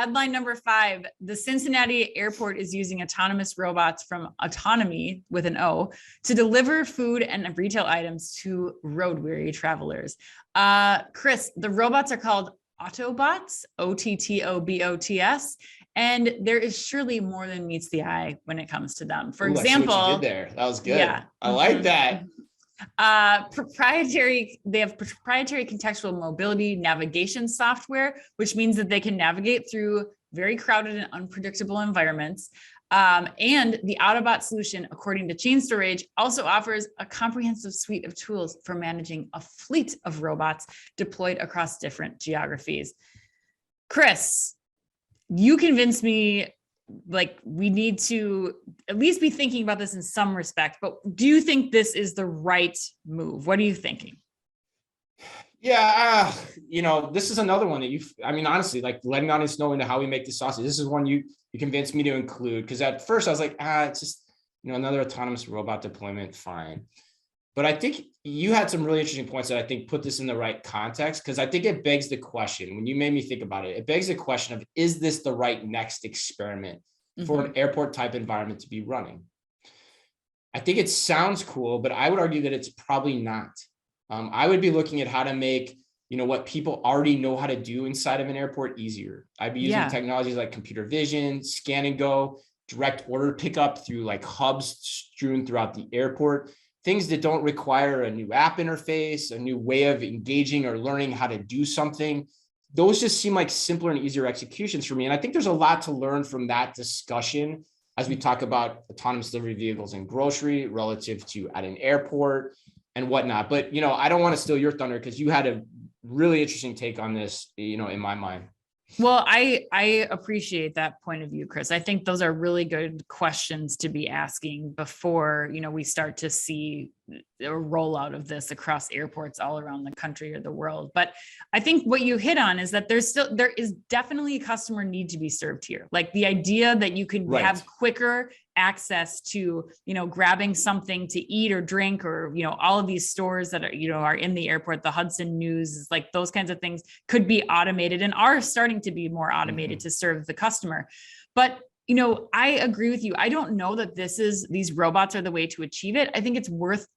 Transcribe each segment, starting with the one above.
headline number 5, the Cincinnati airport is using autonomous robots from Autonomy with an O to deliver food and retail items to road-weary travelers. Chris, the robots are called OttoBot's, OttoBot's, and there is surely more than meets the eye when it comes to them. For example, I see what you did there. That was good. Yeah. I like that. They have proprietary contextual mobility navigation software, which means that they can navigate through very crowded and unpredictable environments. And the OttoBot solution, according to Chain Storage, also offers a comprehensive suite of tools for managing a fleet of robots deployed across different geographies. Chris, you convinced me like we need to at least be thinking about this in some respect, but do you think this is the right move? What are you thinking? Yeah, this is another one that honestly, like letting the audience know into how we make the sausage. This is one you convinced me to include, because at first I was like, it's just, another autonomous robot deployment, fine. But I think you had some really interesting points that I think put this in the right context, because I think it begs the question, when you made me think about it, it begs the question of, is this the right next experiment for an airport type environment to be running? I think it sounds cool, but I would argue that it's probably not. I would be looking at how to make, what people already know how to do inside of an airport easier. I'd be using technologies like computer vision, scan and go, direct order pickup through like hubs strewn throughout the airport, things that don't require a new app interface, a new way of engaging or learning how to do something. Those just seem like simpler and easier executions for me. And I think there's a lot to learn from that discussion as we talk about autonomous delivery vehicles in grocery relative to at an airport and whatnot. But, I don't want to steal your thunder, because you had a really interesting take on this, in my mind. Well, I appreciate that point of view, Chris. I think those are really good questions to be asking before, we start to see a rollout of this across airports all around the country or the world. But I think what you hit on is that there is definitely a customer need to be served here. Like the idea that you can have quicker access to, grabbing something to eat or drink, or, all of these stores that are in the airport, the Hudson News, like those kinds of things could be automated and are starting to be more automated to serve the customer. But I agree with you. I don't know that these robots are the way to achieve it. I think it's worth,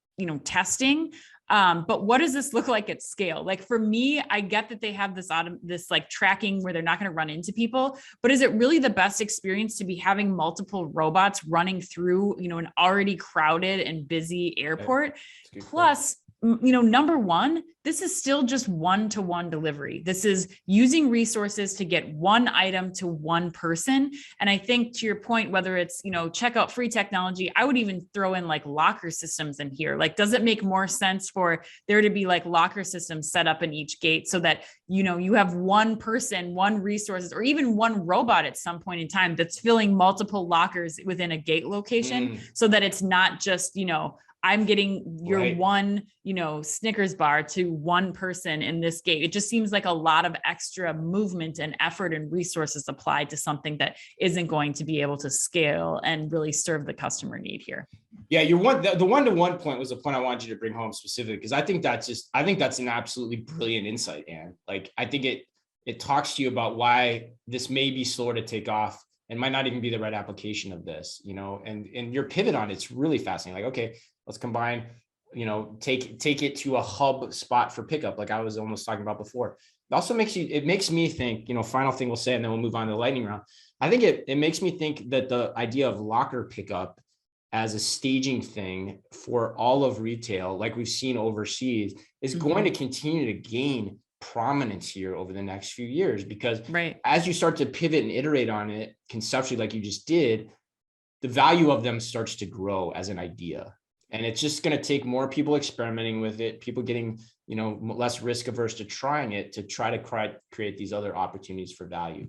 testing. But what does this look like at scale? Like for me, I get that they have this like tracking where they're not going to run into people, but is it really the best experience to be having multiple robots running through, an already crowded and busy airport? Plus, number one, this is still just one-to-one delivery. This is using resources to get one item to one person. And I think to your point, whether it's, checkout free technology, I would even throw in like locker systems in here. Like, does it make more sense for there to be like locker systems set up in each gate so that, you have one person, one resources, or even one robot at some point in time that's filling multiple lockers within a gate location so that it's not just, I'm getting your one, Snickers bar to one person in this gate. It just seems like a lot of extra movement and effort and resources applied to something that isn't going to be able to scale and really serve the customer need here. Yeah, the one-to-one point was the point I wanted you to bring home specifically, because I think that's an absolutely brilliant insight, Ann. Like, I think it talks to you about why this may be slower to take off and might not even be the right application of this, and your pivot on it's really fascinating. Like, okay, let's combine, take it to a hub spot for pickup, like I was almost talking about before. It also makes me think, final thing we'll say, and then we'll move on to the lightning round. I think it makes me think that the idea of locker pickup as a staging thing for all of retail, like we've seen overseas, is going to continue to gain prominence here over the next few years, because as you start to pivot and iterate on it conceptually, like you just did, the value of them starts to grow as an idea. And it's just going to take more people experimenting with it, people getting, less risk averse to trying it, to try to create these other opportunities for value.